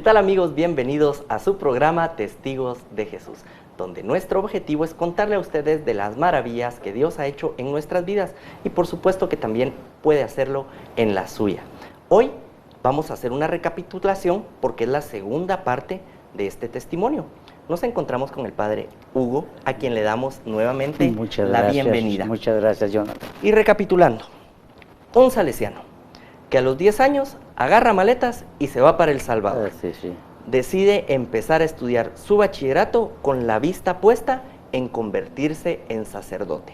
¿Qué tal, amigos? Bienvenidos a su programa Testigos de Jesús, donde nuestro objetivo es contarle a ustedes de las maravillas que Dios ha hecho en nuestras vidas y por supuesto que también puede hacerlo en la suya. Hoy vamos a hacer una recapitulación porque es la segunda parte de este testimonio. Nos encontramos con el padre Hugo, a quien le damos nuevamente la bienvenida. Muchas gracias, Jonathan. Y recapitulando, un salesiano que a los 10 años agarra maletas y se va para El Salvador. Sí. Decide empezar a estudiar su bachillerato con la vista puesta en convertirse en sacerdote.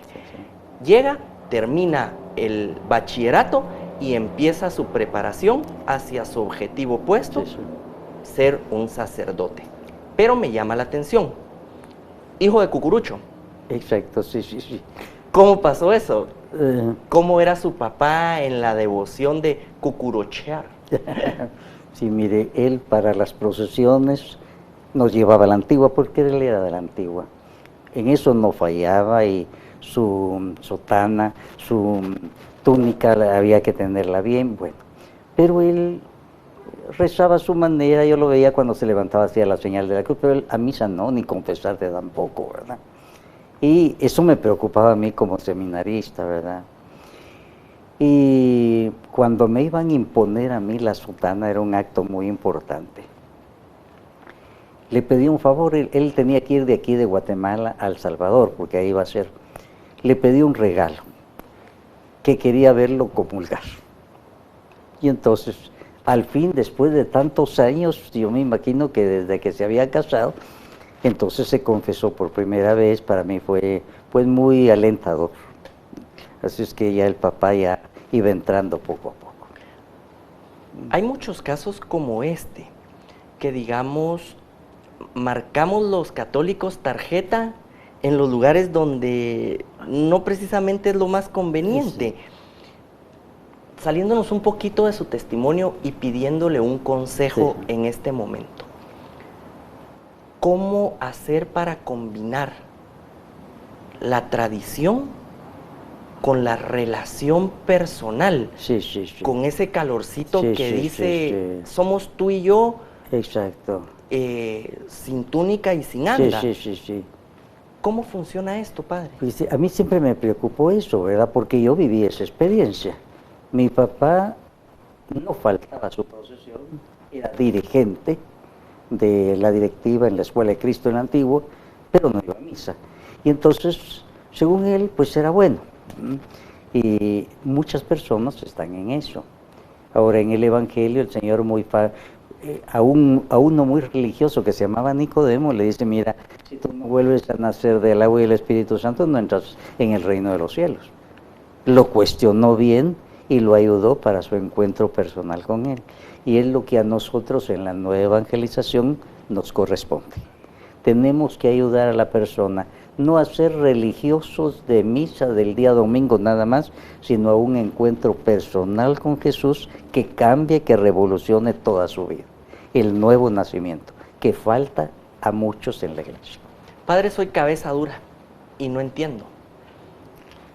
Llega, termina el bachillerato y empieza su preparación hacia su objetivo opuesto, ser un sacerdote. Pero me llama la atención, hijo de Cucurucho. Exacto, sí. ¿Cómo pasó eso? ¿Cómo era su papá en la devoción de cucurochear? Sí, mire, él para las procesiones nos llevaba a la antigua, porque él era de la antigua. En eso no fallaba, y su sotana, su túnica había que tenerla bien, bueno. Pero él rezaba a su manera, yo lo veía cuando se levantaba, hacía la señal de la cruz, pero él a misa no, ni confesarte tampoco, ¿verdad? Y eso me preocupaba a mí como seminarista, ¿verdad? Y cuando me iban a imponer a mí la sotana era un acto muy importante. Le pedí un favor, él tenía que ir de aquí de Guatemala a El Salvador, porque ahí iba a ser. Le pedí un regalo, que quería verlo comulgar. Y entonces, al fin, después de tantos años, yo me imagino que desde que se había casado, entonces se confesó por primera vez. Para mí fue pues muy alentador. Así es que ya el papá ya iba entrando poco a poco. Hay muchos casos como este, que digamos, marcamos los católicos tarjeta en los lugares donde no precisamente es lo más conveniente. Sí. Saliéndonos un poquito de su testimonio y pidiéndole un consejo en este momento. ¿Cómo hacer para combinar la tradición con la relación personal? Con ese calorcito que dice, somos tú y yo. Exacto. Sin túnica y sin anda. Sí. ¿Cómo funciona esto, padre? Pues a mí siempre me preocupó eso, ¿verdad? Porque yo viví esa experiencia. Mi papá no faltaba a su procesión, era dirigente de la directiva en la Escuela de Cristo en la Antigua, pero no iba a misa. Y entonces, según él, pues era bueno. Y muchas personas están en eso. Ahora, en el Evangelio, el Señor a uno muy religioso que se llamaba Nicodemo le dice, mira, si tú no vuelves a nacer del agua y del Espíritu Santo, no entras en el reino de los cielos. Lo cuestionó bien y lo ayudó para su encuentro personal con él. Y es lo que a nosotros en la nueva evangelización nos corresponde. Tenemos que ayudar a la persona, no a ser religiosos de misa del día domingo nada más, sino a un encuentro personal con Jesús que cambie, que revolucione toda su vida. El nuevo nacimiento, que falta a muchos en la iglesia. Padre, soy cabeza dura y no entiendo.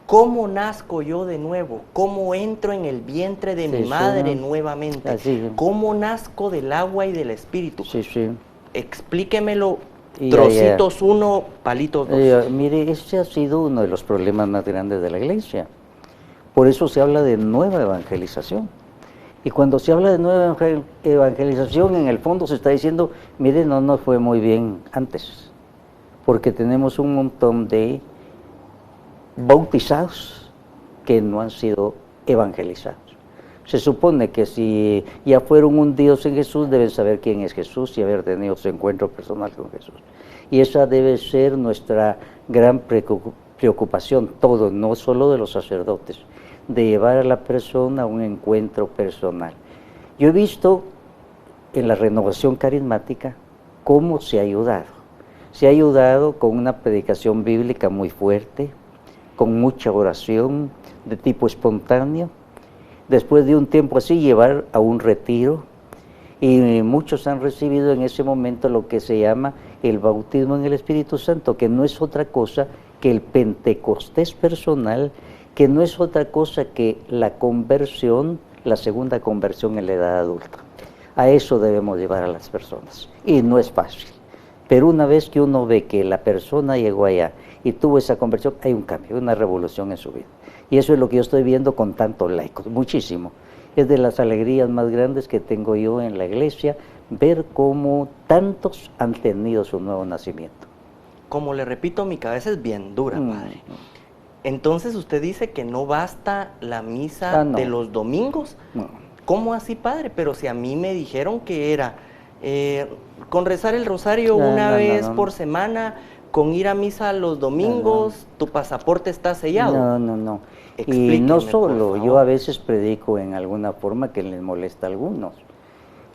¿Cómo nazco yo de nuevo? ¿Cómo entro en el vientre de mi madre nuevamente? Así. ¿Cómo nazco del agua y del espíritu? Sí. Explíquemelo, trocitos 1, palitos 2. Mire, ese ha sido uno de los problemas más grandes de la iglesia. Por eso se habla de nueva evangelización. Y cuando se habla de nueva evangelización, en el fondo se está diciendo, mire, no nos fue muy bien antes, porque tenemos un montón de bautizados que no han sido evangelizados. Se supone que si ya fueron hundidos en Jesús, deben saber quién es Jesús y haber tenido su encuentro personal con Jesús. Y esa debe ser nuestra gran preocupación, todo, no solo de los sacerdotes, de llevar a la persona a un encuentro personal. Yo he visto en la renovación carismática cómo se ha ayudado. Se ha ayudado con una predicación bíblica muy fuerte, con mucha oración de tipo espontáneo. Después de un tiempo así, llevar a un retiro, y muchos han recibido en ese momento lo que se llama el bautismo en el Espíritu Santo, que no es otra cosa que el Pentecostés personal, que no es otra cosa que la conversión, la segunda conversión en la edad adulta. A eso debemos llevar a las personas. Y no es fácil. Pero una vez que uno ve que la persona llegó allá y tuvo esa conversión, hay un cambio, una revolución en su vida. Y eso es lo que yo estoy viendo con tantos laicos, muchísimo. Es de las alegrías más grandes que tengo yo en la iglesia, ver cómo tantos han tenido su nuevo nacimiento. Como le repito, mi cabeza es bien dura, padre. Entonces usted dice que no basta la misa no. de los domingos. No. ¿Cómo así, padre? Pero si a mí me dijeron que era con rezar el rosario una vez por semana, con ir a misa los domingos, tu pasaporte está sellado. No. Explíqueme, y no solo, por favor. yo a veces predico en alguna forma que les molesta a algunos.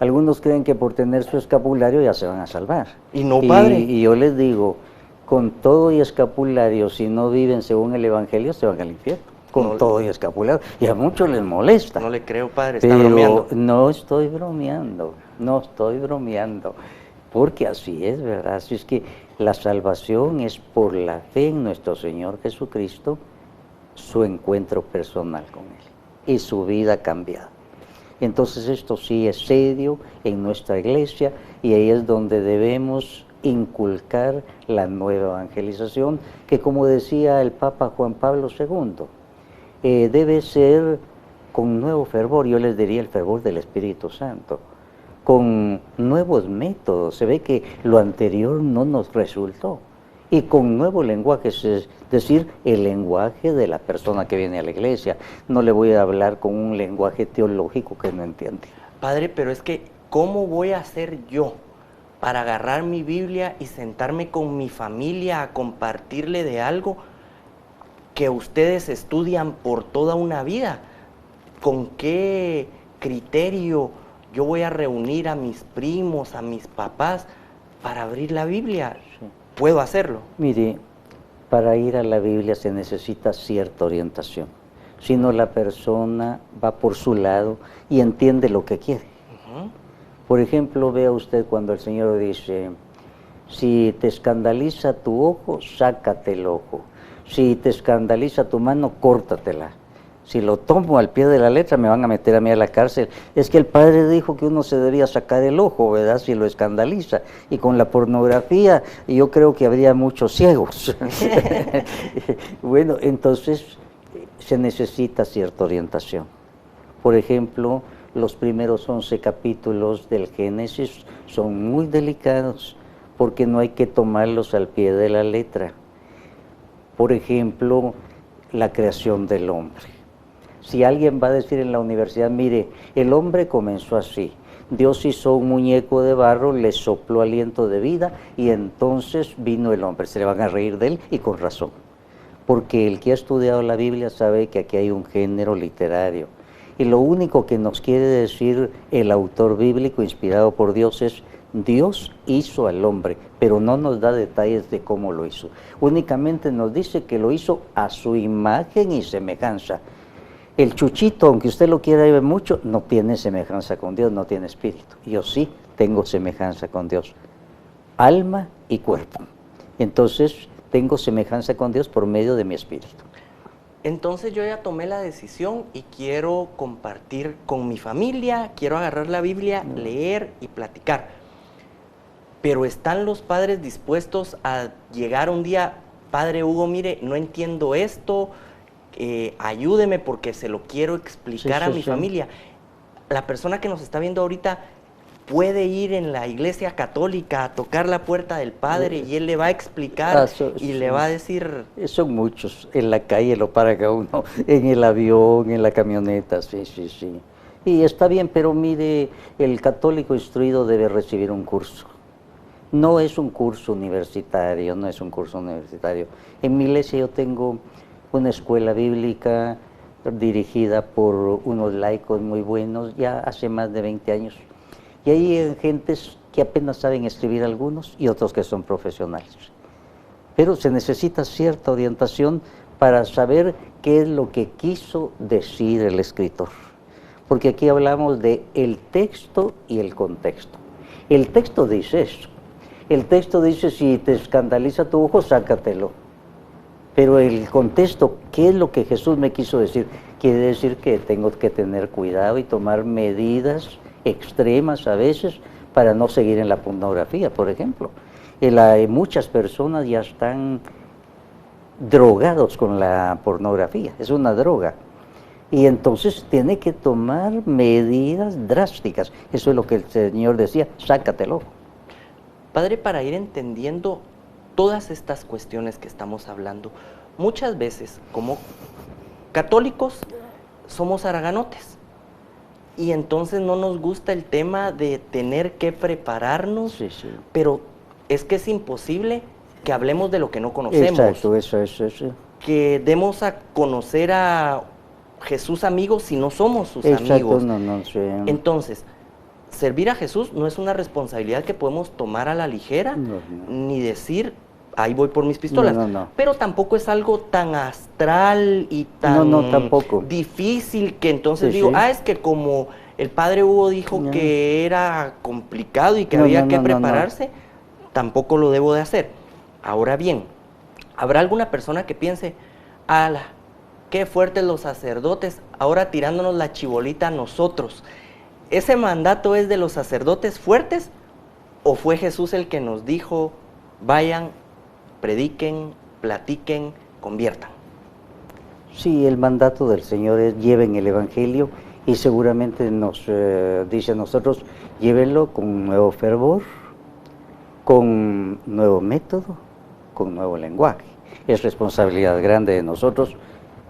Algunos creen que por tener su escapulario ya se van a salvar. Y no, padre. Y yo les digo, con todo y escapulario, si no viven según el Evangelio, se van al infierno. Con todo y escapulario. Y a muchos les molesta. No le creo, padre, está pero bromeando. no estoy bromeando. Porque así es, ¿verdad? Así es que la salvación es por la fe en nuestro Señor Jesucristo, su encuentro personal con Él y su vida cambiada. Entonces esto sí es serio en nuestra iglesia y ahí es donde debemos inculcar la nueva evangelización, que como decía el Papa Juan Pablo II, debe ser con nuevo fervor, yo les diría el fervor del Espíritu Santo, con nuevos métodos. Se ve que lo anterior no nos resultó, y con nuevo lenguaje, es decir, el lenguaje de la persona que viene a la iglesia. No le voy a hablar con un lenguaje teológico que no entiende. Padre, pero es que, ¿cómo voy a hacer yo para agarrar mi Biblia y sentarme con mi familia a compartirle de algo que ustedes estudian por toda una vida? ¿Con qué criterio yo voy a reunir a mis primos, a mis papás, para abrir la Biblia? Sí. ¿Puedo hacerlo? Mire, para ir a la Biblia se necesita cierta orientación. Si no, la persona va por su lado y entiende lo que quiere. Por ejemplo, vea usted cuando el Señor dice, si te escandaliza tu ojo, sácate el ojo. Si te escandaliza tu mano, córtatela. Si lo tomo al pie de la letra, me van a meter a mí a la cárcel. Es que el Padre dijo que uno se debía sacar el ojo, ¿verdad? Si lo escandaliza. Y con la pornografía, yo creo que habría muchos ciegos. Bueno, entonces se necesita cierta orientación. Por ejemplo, los primeros 11 capítulos del Génesis son muy delicados, porque no hay que tomarlos al pie de la letra. Por ejemplo, la creación del hombre. Si alguien va a decir en la universidad, mire, el hombre comenzó así, Dios hizo un muñeco de barro, le sopló aliento de vida y entonces vino el hombre, se le van a reír de él y con razón. Porque el que ha estudiado la Biblia sabe que aquí hay un género literario y lo único que nos quiere decir el autor bíblico inspirado por Dios es Dios hizo al hombre, pero no nos da detalles de cómo lo hizo. Únicamente nos dice que lo hizo a su imagen y semejanza. El chuchito, aunque usted lo quiera ver mucho, no tiene semejanza con Dios, no tiene espíritu. Yo sí tengo semejanza con Dios, alma y cuerpo. Entonces, tengo semejanza con Dios por medio de mi espíritu. Entonces yo ya tomé la decisión y quiero compartir con mi familia, quiero agarrar la Biblia, leer y platicar. Pero ¿están los padres dispuestos a llegar un día, Padre Hugo, mire, no entiendo esto, ayúdeme porque se lo quiero explicar a mi familia? La persona que nos está viendo ahorita puede ir en la iglesia católica a tocar la puerta del Padre y él le va a explicar y le va a decir... Son muchos, en la calle lo para cada uno, en el avión, en la camioneta, sí. Y está bien, pero mire, el católico instruido debe recibir un curso. No es un curso universitario, En mi iglesia yo tengo una escuela bíblica dirigida por unos laicos muy buenos, ya hace más de 20 años. Y hay gentes que apenas saben escribir algunos y otros que son profesionales. Pero se necesita cierta orientación para saber qué es lo que quiso decir el escritor. Porque aquí hablamos de el texto y el contexto. El texto dice eso. El texto dice, si te escandaliza tu ojo, sácatelo. Pero el contexto, ¿qué es lo que Jesús me quiso decir? Quiere decir que tengo que tener cuidado y tomar medidas extremas a veces para no seguir en la pornografía, por ejemplo. Muchas personas ya están drogados con la pornografía, es una droga. Y entonces tiene que tomar medidas drásticas. Eso es lo que el Señor decía, sácatelo. Padre, para ir entendiendo todas estas cuestiones que estamos hablando, muchas veces como católicos somos haraganotes y entonces no nos gusta el tema de tener que prepararnos, Sí, sí. pero es que es imposible que hablemos de lo que no conocemos. Exacto, eso. Que demos a conocer a Jesús amigos si no somos sus Exacto, amigos. no sé. Entonces, servir a Jesús no es una responsabilidad que podemos tomar a la ligera, No. ni decir, ahí voy por mis pistolas. No. Pero tampoco es algo tan astral y tan No, tampoco. difícil que entonces Sí, digo, sí. es que como el padre Hugo dijo No. que era complicado y que No, había no, que no, prepararse, tampoco lo debo de hacer. Ahora bien, habrá alguna persona que piense, ala, qué fuertes los sacerdotes, ahora tirándonos la chibolita a nosotros. ¿Ese mandato es de los sacerdotes fuertes o fue Jesús el que nos dijo, vayan, prediquen, platiquen, conviertan? Sí, el mandato del Señor es lleven el Evangelio y seguramente nos dice a nosotros, llévenlo con nuevo fervor, con nuevo método, con nuevo lenguaje. Es responsabilidad grande de nosotros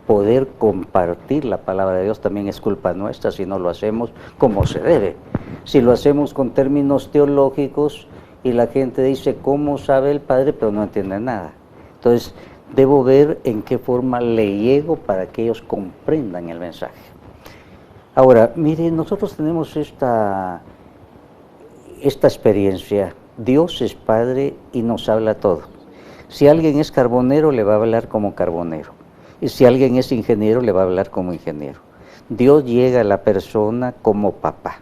poder compartir la palabra de Dios, también es culpa nuestra si no lo hacemos como se debe. Si lo hacemos con términos teológicos y la gente dice, ¿cómo sabe el Padre? Pero no entiende nada. Entonces, debo ver en qué forma le llego para que ellos comprendan el mensaje. Ahora, mire, nosotros tenemos esta experiencia. Dios es Padre y nos habla todo. Si alguien es carbonero, le va a hablar como carbonero. Y si alguien es ingeniero, le va a hablar como ingeniero. Dios llega a la persona como papá.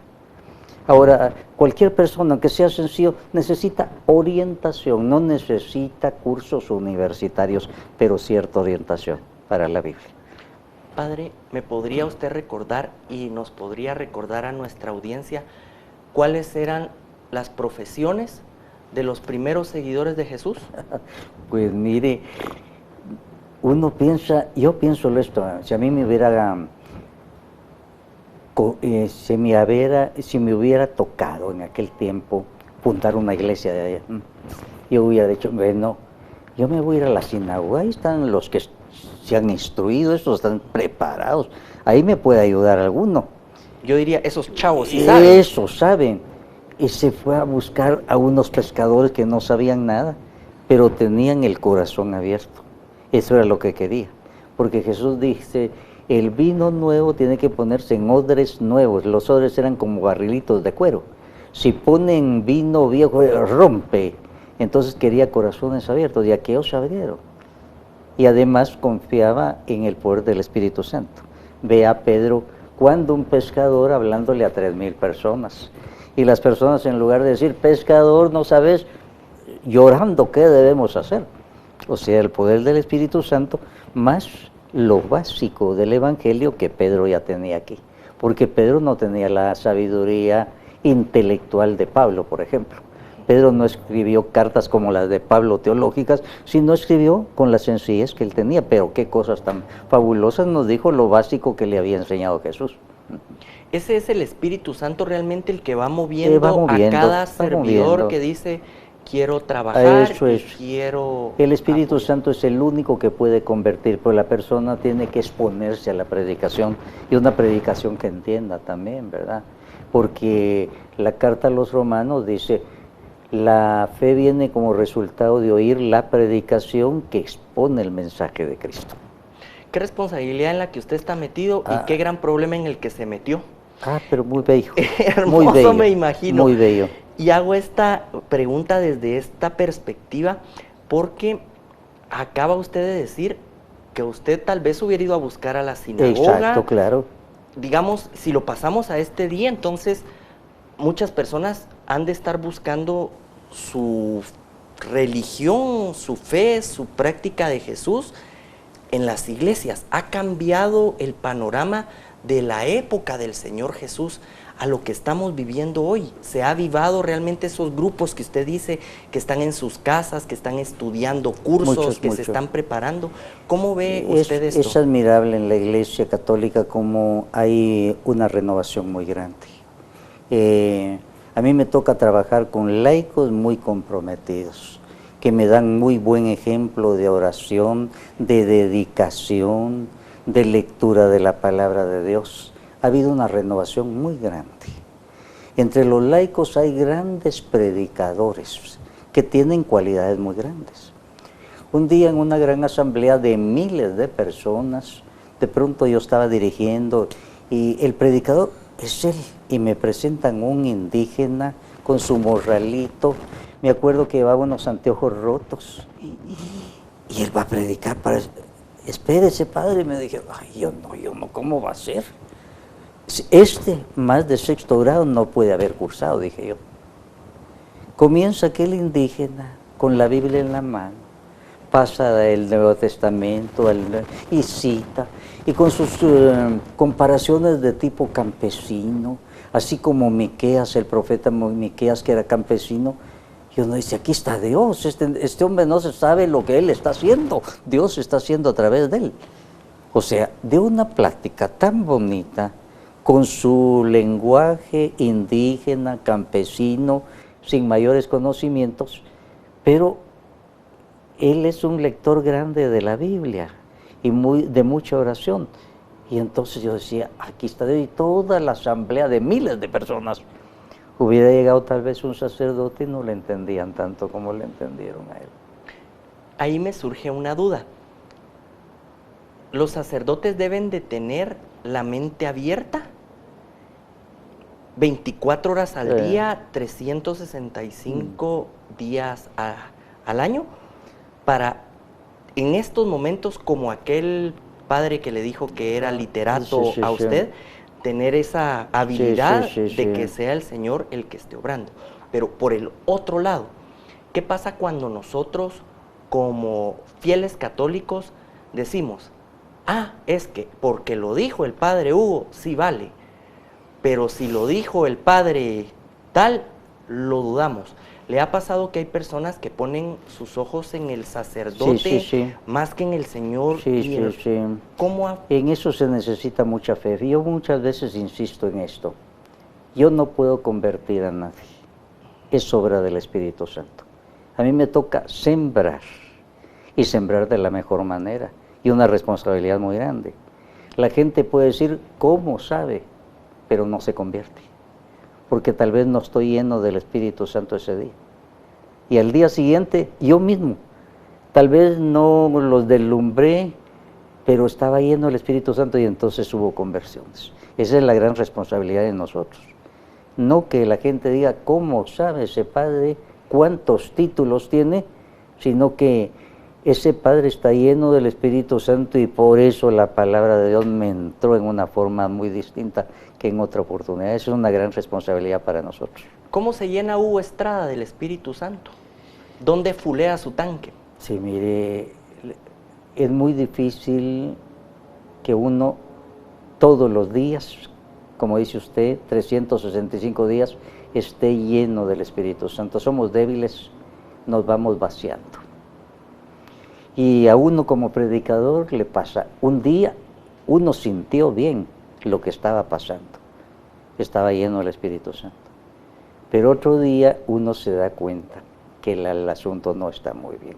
Ahora, cualquier persona que sea sencillo necesita orientación, no necesita cursos universitarios, pero cierta orientación para la Biblia. Padre, ¿me podría usted recordar y nos podría recordar a nuestra audiencia cuáles eran las profesiones de los primeros seguidores de Jesús? Pues mire, yo pienso esto, si a mí me hubiera, si me hubiera tocado en aquel tiempo fundar una iglesia de allá, yo hubiera dicho, bueno, yo me voy a ir a la sinagoga, ahí están los que se han instruido, estos están preparados, ahí me puede ayudar alguno. Yo diría, esos chavos sí saben. Eso saben. Y se fue a buscar a unos pescadores que no sabían nada, pero tenían el corazón abierto. Eso era lo que quería. Porque Jesús dice, el vino nuevo tiene que ponerse en odres nuevos. Los odres eran como barrilitos de cuero. Si ponen vino viejo, rompe. Entonces quería corazones abiertos y aquellos se abrieron. Y además confiaba en el poder del Espíritu Santo. Ve a Pedro cuando un pescador hablándole a 3,000 personas. Y las personas, en lugar de decir, pescador, no sabes, llorando, ¿qué debemos hacer? O sea, el poder del Espíritu Santo, más lo básico del Evangelio que Pedro ya tenía aquí. Porque Pedro no tenía la sabiduría intelectual de Pablo, por ejemplo. Pedro no escribió cartas como las de Pablo teológicas, sino escribió con la sencillez que él tenía. Pero qué cosas tan fabulosas nos dijo lo básico que le había enseñado Jesús. Ese es el Espíritu Santo realmente el que va moviendo a cada servidor que dice, quiero trabajar, quiero... El Espíritu apoyar. Santo es el único que puede convertir, pero la persona tiene que exponerse a la predicación, y una predicación que entienda también, ¿verdad? Porque la carta a los Romanos dice, la fe viene como resultado de oír la predicación que expone el mensaje de Cristo. Qué responsabilidad en la que usted está metido y qué gran problema en el que se metió. Pero muy bello. Hermoso, muy bello, me imagino. Muy bello. Y hago esta pregunta desde esta perspectiva porque acaba usted de decir que usted tal vez hubiera ido a buscar a la sinagoga. Exacto, claro. Digamos, si lo pasamos a este día, entonces muchas personas han de estar buscando su religión, su fe, su práctica de Jesús en las iglesias. Ha cambiado el panorama de la época del Señor Jesús. a lo que estamos viviendo hoy. Se ha avivado realmente esos grupos que usted dice que están en sus casas, que están estudiando cursos, que se están preparando. ¿Cómo ve usted esto? Es admirable en la Iglesia Católica cómo hay una renovación muy grande. A mí me toca trabajar con laicos muy comprometidos, que me dan muy buen ejemplo de oración, de dedicación, de lectura de la palabra de Dios. Ha habido una renovación muy grande. Entre los laicos hay grandes predicadores que tienen cualidades muy grandes. Un día en una gran asamblea de miles de personas, de pronto yo estaba dirigiendo y el predicador es él, y me presentan un indígena con su morralito. Me acuerdo que llevaba unos anteojos rotos y él va a predicar. Espérese, padre, me dije, ay, yo no, ¿cómo va a ser? Más de sexto grado no puede haber cursado, dije yo. Comienza aquel indígena con la Biblia en la mano, pasa el Nuevo Testamento y cita, y con sus comparaciones de tipo campesino, así como Miqueas, el profeta Miqueas, que era campesino. Y uno dice, aquí está Dios, este hombre no se sabe lo que él está haciendo, Dios está haciendo a través de él. O sea, de una plática tan bonita, con su lenguaje indígena, campesino, sin mayores conocimientos, pero él es un lector grande de la Biblia y de mucha oración. Y entonces yo decía, aquí está Dios, y toda la asamblea de miles de personas. Hubiera llegado tal vez un sacerdote y no le entendían tanto como le entendieron a él. Ahí me surge una duda. ¿Los sacerdotes deben de tener la mente abierta? 24 horas al día, 365 días al año, para en estos momentos, como aquel padre que le dijo que era literato a usted, tener esa habilidad de que sea el Señor el que esté obrando. Pero por el otro lado, ¿qué pasa cuando nosotros, como fieles católicos, decimos, es que porque lo dijo el padre Hugo, sí vale, pero si lo dijo el padre tal, lo dudamos? ¿Le ha pasado que hay personas que ponen sus ojos en el sacerdote más que en el Señor? ¿Cómo En eso se necesita mucha fe. Yo muchas veces insisto en esto. Yo no puedo convertir a nadie. Es obra del Espíritu Santo. A mí me toca sembrar, y sembrar de la mejor manera, y una responsabilidad muy grande. La gente puede decir, ¿cómo sabe? Pero no se convierte, porque tal vez no estoy lleno del Espíritu Santo ese día. Y al día siguiente, yo mismo, tal vez no los deslumbré, pero estaba lleno del Espíritu Santo y entonces hubo conversiones. Esa es la gran responsabilidad de nosotros. No que la gente diga, ¿cómo sabe ese padre cuántos títulos tiene? Sino que ese padre está lleno del Espíritu Santo y por eso la palabra de Dios me entró en una forma muy distinta que en otra oportunidad. Esa es una gran responsabilidad para nosotros. ¿Cómo se llena Hugo Estrada del Espíritu Santo? ¿Dónde fulea su tanque? Sí, mire, es muy difícil que uno todos los días, como dice usted, 365 días, esté lleno del Espíritu Santo. Somos débiles, nos vamos vaciando. Y a uno como predicador le pasa, un día uno sintió bien lo que estaba pasando, estaba lleno del Espíritu Santo, pero otro día uno se da cuenta que el asunto no está muy bien.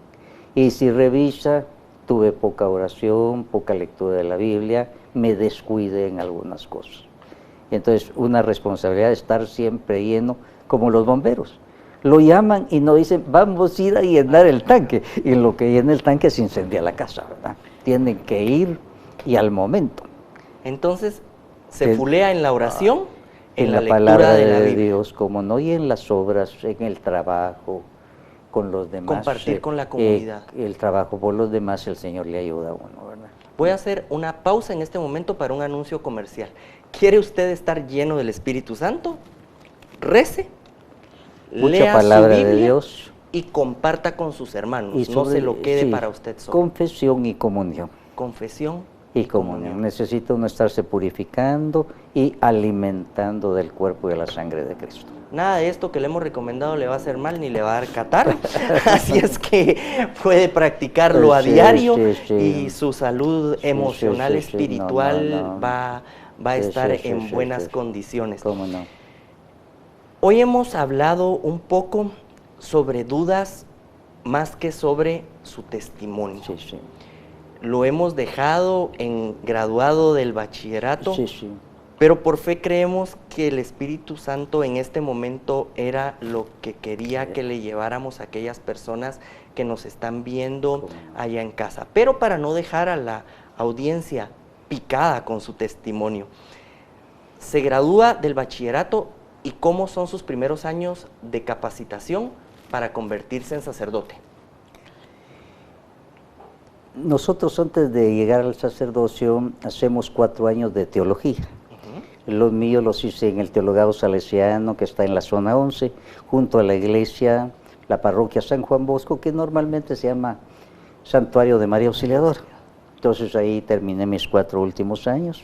Y si revisa, tuve poca oración, poca lectura de la Biblia, me descuidé en algunas cosas. Y entonces una responsabilidad de estar siempre lleno, como los bomberos. Lo llaman y no dicen, vamos a ir a llenar el tanque. Y lo que llena el tanque se incendia la casa, ¿verdad? Tienen que ir y al momento. Entonces, se fulea en la oración, en la palabra de Dios, como no, y en las obras, en el trabajo, con los demás. Compartir con la comunidad. El trabajo por los demás, el Señor le ayuda a uno, ¿verdad? Voy a hacer una pausa en este momento para un anuncio comercial. ¿Quiere usted estar lleno del Espíritu Santo? Rece. Lea palabra su Biblia de Dios y comparta con sus hermanos. No se lo quede para usted solo. Confesión y comunión. Confesión Y comunión. Necesita uno estarse purificando y alimentando del cuerpo y de la sangre de Cristo. Nada de esto que le hemos recomendado le va a hacer mal ni le va a dar catarro. Así es que puede practicarlo a diario y su salud emocional, espiritual va a estar en buenas condiciones. ¿Cómo no? Hoy hemos hablado un poco sobre dudas más que sobre su testimonio. Sí, sí. Lo hemos dejado en graduado del bachillerato. Sí, sí. Pero por fe creemos que el Espíritu Santo en este momento era lo que quería que le lleváramos a aquellas personas que nos están viendo allá en casa. Pero para no dejar a la audiencia picada con su testimonio, se gradúa del bachillerato y ¿cómo son sus primeros años de capacitación para convertirse en sacerdote? Nosotros antes de llegar al sacerdocio hacemos 4 años de teología. Los míos los hice en el Teologado Salesiano, que está en la zona 11, junto a la iglesia, la parroquia San Juan Bosco, que normalmente se llama Santuario de María Auxiliadora. Entonces ahí terminé mis 4 últimos años.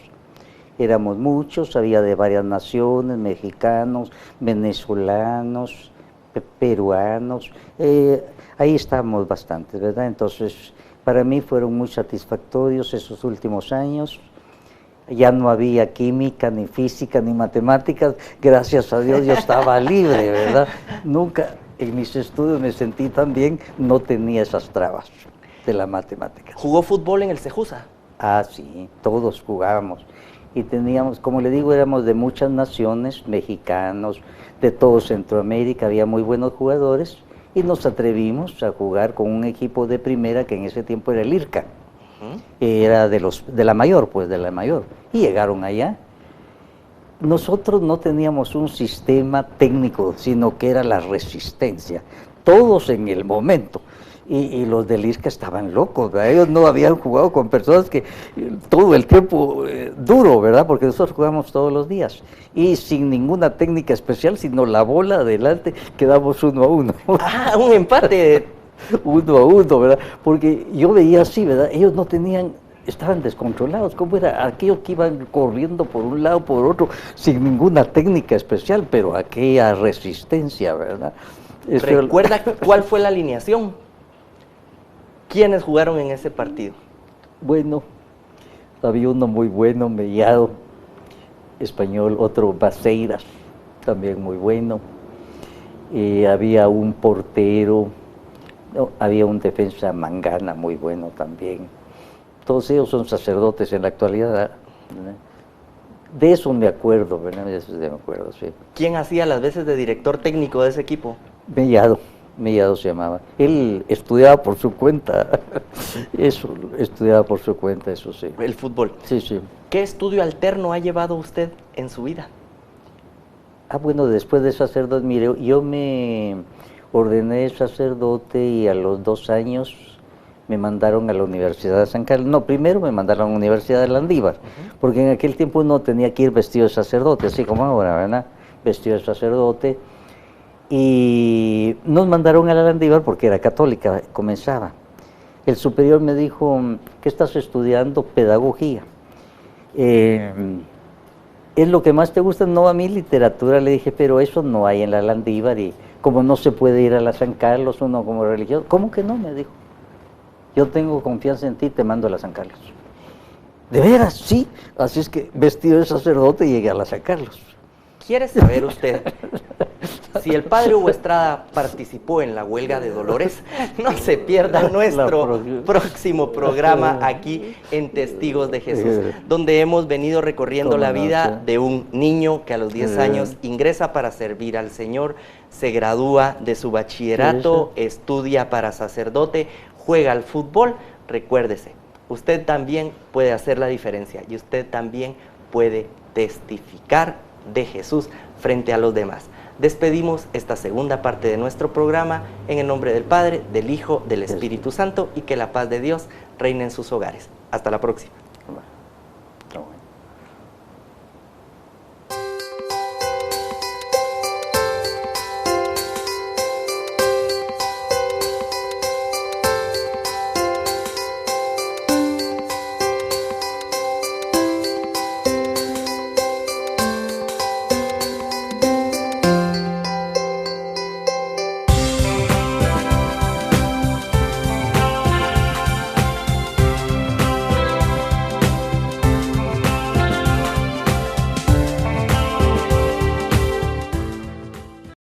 Éramos muchos, había de varias naciones, mexicanos, venezolanos, peruanos, ahí estábamos bastantes, ¿verdad? Entonces para mí fueron muy satisfactorios esos últimos años. Ya no había química, ni física, ni matemáticas, gracias a Dios yo estaba libre, ¿verdad? Nunca en mis estudios me sentí tan bien, no tenía esas trabas de la matemática. ¿Jugó fútbol en el Cejusa? Ah, sí, todos jugábamos. Y teníamos, como le digo, éramos de muchas naciones, mexicanos, de todo Centroamérica, había muy buenos jugadores, y nos atrevimos a jugar con un equipo de primera que en ese tiempo era el IRCA. Era de la mayor, y llegaron allá. Nosotros no teníamos un sistema técnico, sino que era la resistencia, todos en el momento, y los del ISCA estaban locos, ¿verdad? Ellos no habían jugado con personas que todo el tiempo duro, ¿verdad? Porque nosotros jugamos todos los días, y sin ninguna técnica especial, sino la bola adelante, quedamos 1-1. Ah, un empate. 1-1, ¿verdad? Porque yo veía así, ¿verdad? Ellos no tenían, estaban descontrolados. ¿Cómo era? Aquellos que iban corriendo por un lado, por otro, sin ninguna técnica especial, pero aquella resistencia, ¿verdad? ¿Recuerda cuál fue la alineación? ¿Quiénes jugaron en ese partido? Bueno, había uno muy bueno, Mellado, español, otro Baseiras, también muy bueno. Había un portero. No, había un defensa Mangana muy bueno también. Todos ellos son sacerdotes en la actualidad, ¿verdad? De eso me acuerdo, ¿verdad? De eso me acuerdo, sí. ¿Quién hacía las veces de director técnico de ese equipo? Mellado se llamaba. Él estudiaba por su cuenta, eso sí. El fútbol. Sí, sí. ¿Qué estudio alterno ha llevado usted en su vida? Ah, bueno, después de sacerdote, mire, yo me ordené sacerdote y a los 2 años me mandaron a la Universidad de San Carlos. No, primero me mandaron a la Universidad de Landívar, porque en aquel tiempo uno tenía que ir vestido de sacerdote, así como ahora, ¿verdad? Vestido de sacerdote. Y nos mandaron a la Landívar porque era católica, comenzaba. El superior me dijo, ¿qué estás estudiando? Pedagogía. ¿Es lo que más te gusta? No, a mí literatura. Le dije, pero eso no hay en la Landívar, y como no se puede ir a la San Carlos uno como religioso. ¿Cómo que no? Me dijo. Yo tengo confianza en ti, te mando a la San Carlos. ¿De veras? Sí. Así es que vestido de sacerdote llegué a la San Carlos. ¿Quiere saber usted si el padre Hugo Estrada participó en la huelga de Dolores? No se pierda nuestro próximo programa aquí en Testigos de Jesús, donde hemos venido recorriendo la vida de un niño que a los 10 años ingresa para servir al Señor, se gradúa de su bachillerato, estudia para sacerdote, juega al fútbol. Recuérdese, usted también puede hacer la diferencia y usted también puede testificar de Jesús frente a los demás. Despedimos esta segunda parte de nuestro programa en el nombre del Padre, del Hijo, del Espíritu Santo, y que la paz de Dios reine en sus hogares. Hasta la próxima.